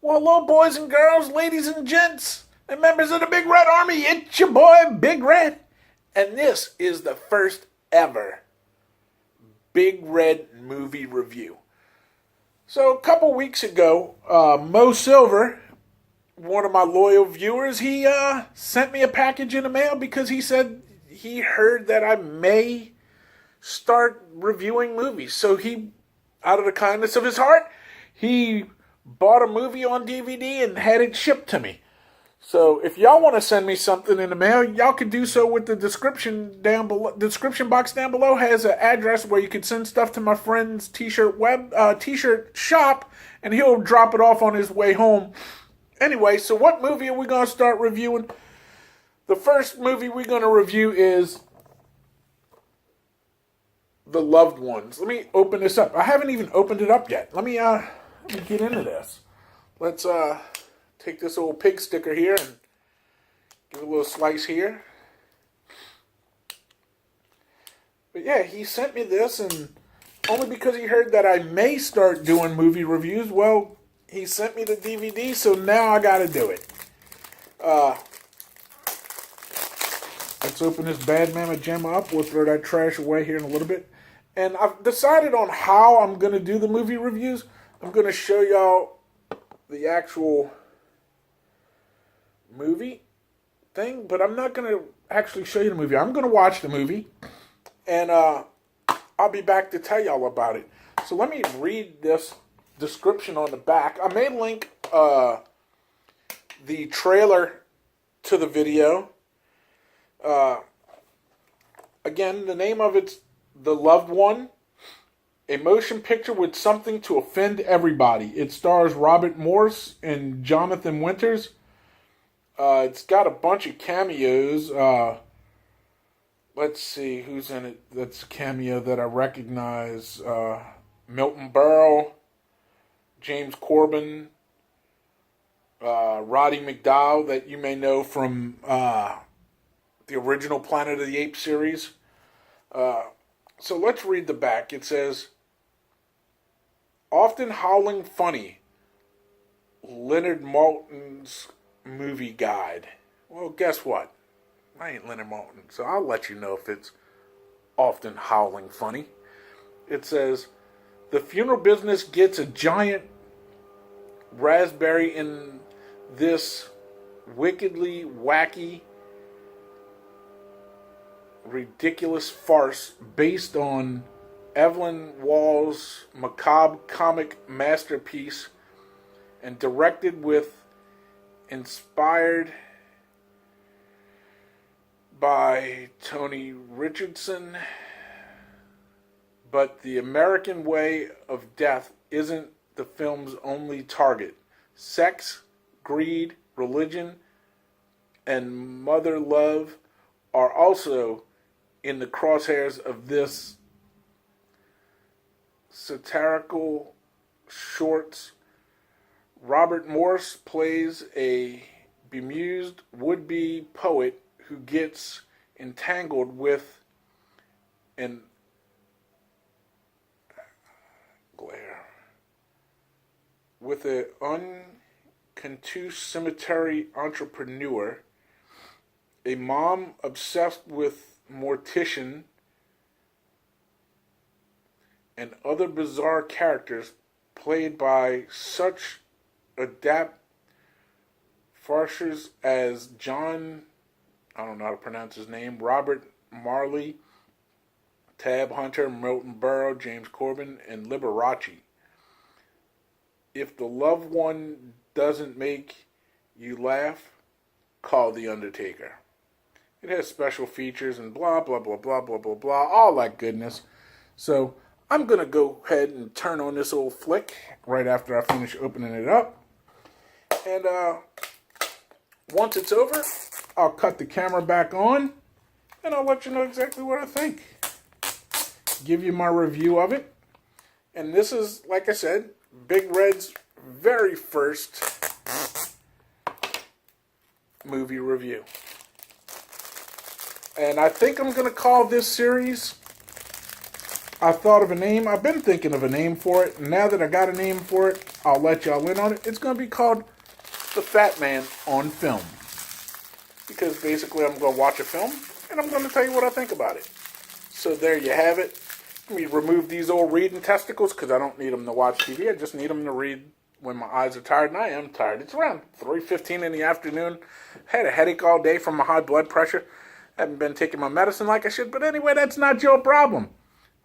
Well, hello, boys and girls, ladies and gents, and members of the Big Red Army. It's your boy, Big Red. And this is the first ever Big Red movie review. So, a couple weeks ago, Mo Silver, one of my loyal viewers, he sent me a package in the mail because he said he heard that I may start reviewing movies. So he, out of the kindness of his heart, he bought a movie on DVD and had it shipped to me. So if y'all want to send me something in the mail, y'all can do so with the description down below. Description box down below has an address where you can send stuff to my friend's t-shirt shop, and he'll drop it off on his way home. Anyway, so what movie are we going to start reviewing? The first movie we're going to review is The Loved Ones. Let me open this up. I haven't even opened it up yet. Let me get into this. Let's take this old pig sticker here and give it a little slice here. But yeah, he sent me this, and only because he heard that I may start doing movie reviews, well, he sent me the DVD, so now I gotta do it. Let's open this Bad Mama Jamma up. We'll throw that trash away here in a little bit. And I've decided on how I'm going to do the movie reviews. I'm going to show y'all the actual movie thing, but I'm not going to actually show you the movie. I'm going to watch the movie, and I'll be back to tell y'all about it. So let me read this description on the back. I may link the trailer to the video. Again, the name of it's The Loved One, a motion picture with something to offend everybody. It stars Robert Morse and Jonathan Winters. It's got a bunch of cameos. Let's see who's in it. That's a cameo that I recognize. Milton Berle, James Corbin, Roddy McDowall, that you may know from the original Planet of the Apes series. So let's read the back. It says, often howling funny, Leonard Maltin's movie guide. Well, guess what? I ain't Leonard Maltin, so I'll let you know if it's often howling funny. It says, the funeral business gets a giant raspberry in this wickedly wacky, ridiculous farce based on Evelyn Waugh's macabre comic masterpiece and directed with, inspired by Tony Richardson. But the American way of death isn't the film's only target. Sex, greed, religion, and mother love are also in the crosshairs of this satirical shorts. Robert Morse plays a bemused would-be poet who gets entangled with an uncouth cemetery entrepreneur, a mom obsessed with mortician, and other bizarre characters played by such adept farcers as John, I don't know how to pronounce his name, Robert Marley, Tab Hunter, Milton Berle, James Corbin, and Liberace. If The Loved One doesn't make you laugh, call The Undertaker. It has special features and blah, blah, blah, blah, blah, blah, blah, all that goodness. So I'm going to go ahead and turn on this old flick right after I finish opening it up. And once it's over, I'll cut the camera back on, and I'll let you know exactly what I think. Give you my review of it. And this is, like I said, Big Red's very first movie review. And I think I'm going to call this series I thought of a name. I've been thinking of a name for it. And now that I got a name for it, I'll let y'all in on it. It's going to be called The Fat Man on Film. Because basically I'm going to watch a film and I'm going to tell you what I think about it. So there you have it. Let me remove these old reading testicles because I don't need them to watch TV. I just need them to read when my eyes are tired, and I am tired. It's around 3:15 in the afternoon. Had a headache all day from my high blood pressure. Haven't been taking my medicine like I should. But anyway, that's not your problem.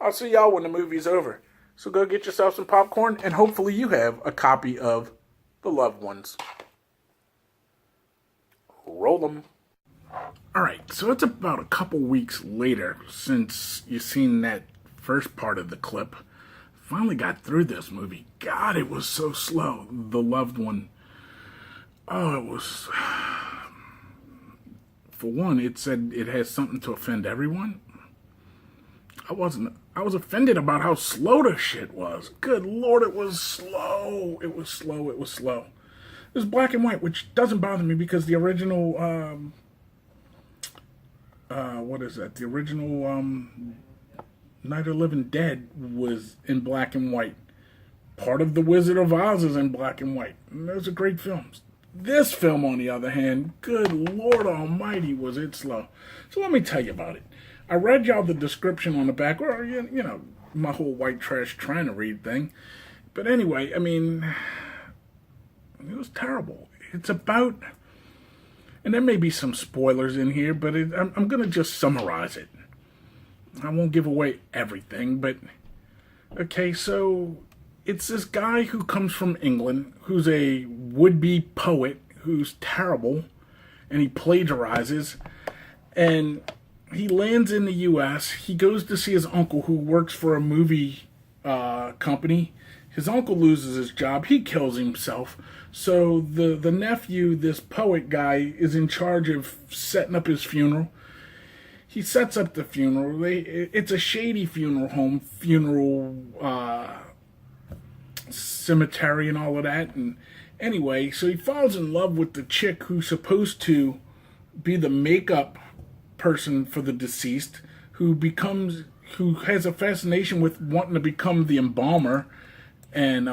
I'll see y'all when the movie's over. So go get yourself some popcorn, and hopefully you have a copy of The Loved Ones. Roll them. Alright, so it's about a couple weeks later since you've seen that first part of the clip. Finally got through this movie. God, it was so slow. The Loved One. Oh, it was... For one, it said it has something to offend everyone. I was offended about how slow the shit was. Good Lord, it was slow. It was slow. It was black and white, which doesn't bother me because the original... what is that? The original Night of the Living Dead was in black and white. Part of The Wizard of Oz is in black and white. And those are great films. This film, on the other hand, good Lord Almighty, was it slow. So let me tell you about it. I read y'all the description on the back, or, you know, my whole white trash trying to read thing. But anyway, I mean, it was terrible. It's about... And there may be some spoilers in here, but I'm going to just summarize it. I won't give away everything, but... Okay, so it's this guy who comes from England, who's a would-be poet, who's terrible, and he plagiarizes, and he lands in the U.S. He goes to see his uncle, who works for a movie company. His uncle loses his job. He kills himself. So the nephew, this poet guy, is in charge of setting up his funeral. He sets up the funeral. It's a shady funeral home, cemetery and all of that. And anyway, so he falls in love with the chick who's supposed to be the makeup person for the deceased, who has a fascination with wanting to become the embalmer. And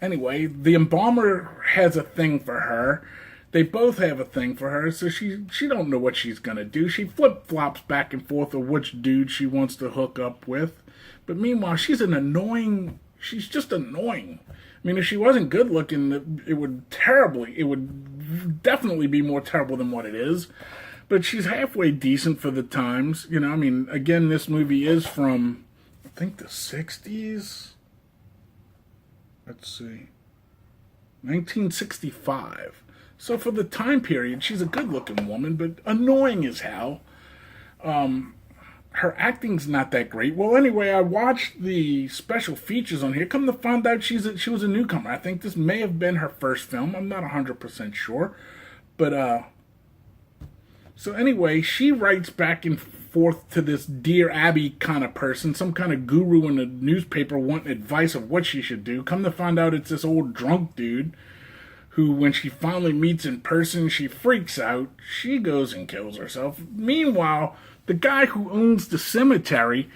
anyway, the embalmer has a thing for her. They both have a thing for her, so she don't know what she's gonna do. She flip-flops back and forth of which dude she wants to hook up with. But meanwhile, she's just annoying. I mean, if she wasn't good looking, it would definitely be more terrible than what it is. But she's halfway decent for the times. You know, I mean, again, this movie is from, I think, the 60s. Let's see. 1965. So for the time period, she's a good-looking woman, but annoying as hell. Her acting's not that great. Well, anyway, I watched the special features on here. Come to find out she was a newcomer. I think this may have been her first film. I'm not 100% sure. But, so anyway, she writes back and forth to this Dear Abby kind of person, some kind of guru in the newspaper wanting advice of what she should do. Come to find out it's this old drunk dude who, when she finally meets in person, she freaks out. She goes and kills herself. Meanwhile, the guy who owns the cemetery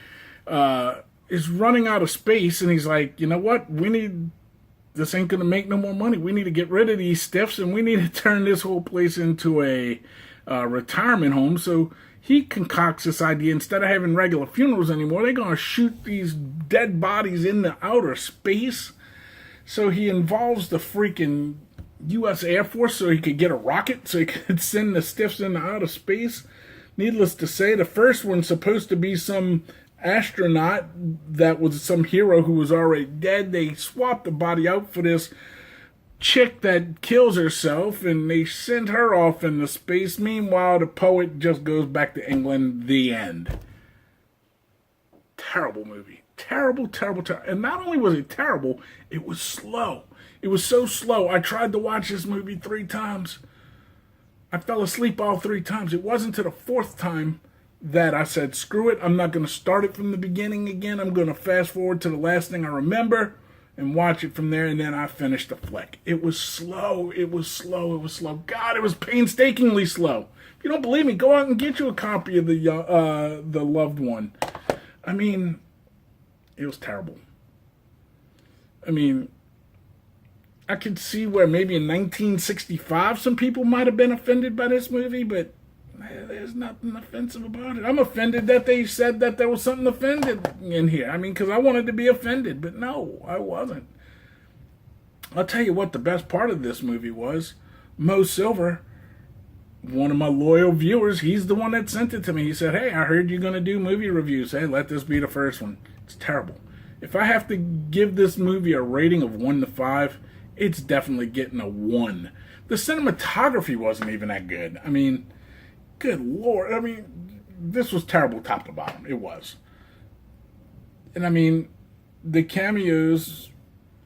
is running out of space, and he's like, you know what? This ain't going to make no more money. We need to get rid of these stiffs, and we need to turn this whole place into a retirement home. So he concocts this idea. Instead of having regular funerals anymore, they're going to shoot these dead bodies into outer space. So he involves the freaking U.S. Air Force so he could get a rocket so he could send the stiffs into outer space. Needless to say, the first one's supposed to be some astronaut that was some hero who was already dead. They swapped the body out for this chick that kills herself, and they send her off into space. Meanwhile, the poet just goes back to England. The end. Terrible movie. Terrible, terrible, terrible. And not only was it terrible, it was slow. It was so slow. I tried to watch this movie 3 times. I fell asleep all 3 times. It wasn't to the 4th time that I said, screw it. I'm not going to start it from the beginning again. I'm going to fast forward to the last thing I remember and watch it from there, and then I finished the flick. It was slow. It was slow. It was slow. God, it was painstakingly slow. If you don't believe me, go out and get you a copy of the Loved One. I mean, It was terrible. I mean, I could see where maybe in 1965 some people might have been offended by this movie, but there's nothing offensive about it. I'm offended that they said that there was something offended in here. I mean, because I wanted to be offended, but no, I wasn't. I'll tell you what the best part of this movie was. Mo Silver, one of my loyal viewers, he's the one that sent it to me. He said, hey, I heard you're going to do movie reviews. Hey, let this be the first one. It's terrible. If I have to give this movie a rating of 1 to 5, it's definitely getting a 1. The cinematography wasn't even that good. I mean, good Lord. I mean, this was terrible top to bottom. It was. And I mean, the cameos,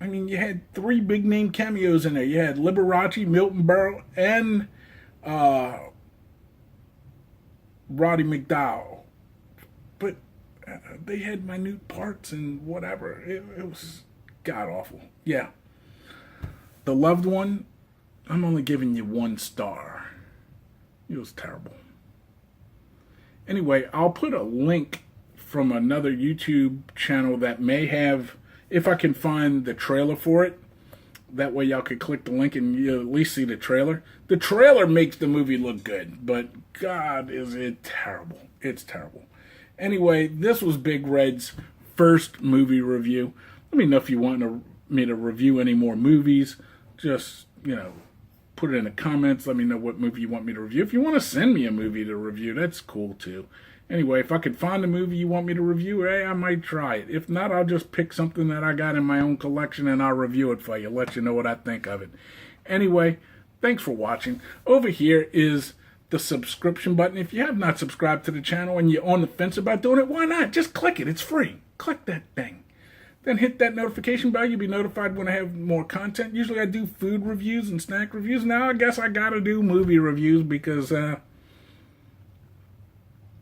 I mean, you had 3 big name cameos in there. You had Liberace, Milton Berle, and Roddy McDowell. But they had minute parts and whatever. It was god-awful. Yeah. The Loved One, I'm only giving you 1 star. It was terrible. Anyway, I'll put a link from another YouTube channel that may have, if I can find the trailer for it. That way y'all could click the link and you'll at least see the trailer. The trailer makes the movie look good, but God, is it terrible. It's terrible. Anyway, this was Big Red's first movie review. Let me know if you want me to review any more movies. Just, put it in the comments. Let me know what movie you want me to review. If you want to send me a movie to review, that's cool too. Anyway, if I could find a movie you want me to review, hey, I might try it. If not, I'll just pick something that I got in my own collection and I'll review it for you. Let you know what I think of it. Anyway, thanks for watching. Over here is the subscription button. If you have not subscribed to the channel and you're on the fence about doing it, why not? Just click it. It's free. Click that thing. Then hit that notification bell. You'll be notified when I have more content. Usually I do food reviews and snack reviews. Now I guess I gotta do movie reviews because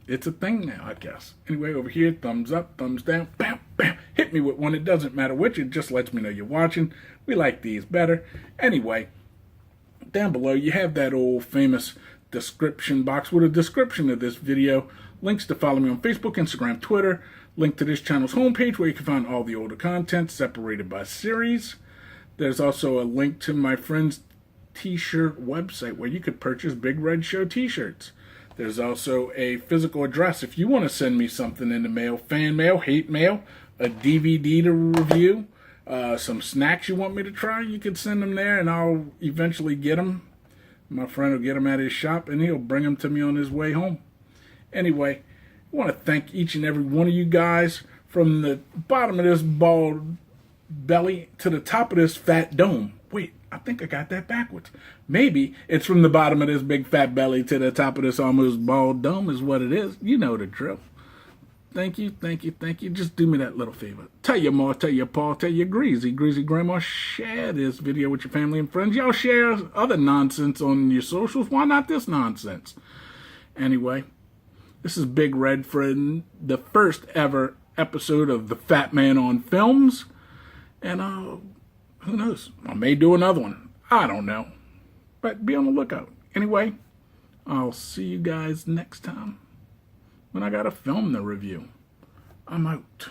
it's a thing now, I guess. Anyway, over here, thumbs up, thumbs down, bam, bam. Hit me with one. It doesn't matter which. It just lets me know you're watching. We like these better. Anyway, down below you have that old famous description box with a description of this video. Links to follow me on Facebook, Instagram, Twitter. Link to this channel's homepage where you can find all the older content separated by series. There's also a link to my friend's t-shirt website where you could purchase Big Red Show t-shirts. There's also a physical address if you want to send me something in the mail, fan mail, hate mail, a DVD to review, some snacks you want me to try, you can send them there and I'll eventually get them. My friend will get them at his shop and he'll bring them to me on his way home. Anyway, I want to thank each and every one of you guys from the bottom of this bald belly to the top of this fat dome. Wait, I think I got that backwards. Maybe it's from the bottom of this big fat belly to the top of this almost bald dome is what it is. You know the drill. Thank you, thank you, thank you. Just do me that little favor. Tell your ma, tell your pa, tell your greasy grandma, share this video with your family and friends. Y'all share other nonsense on your socials. Why not this nonsense? Anyway, this is Big Red for the first ever episode of The Fat Man on Films. And who knows? I may do another one. I don't know. But be on the lookout. Anyway, I'll see you guys next time when I got a film to review. I'm out.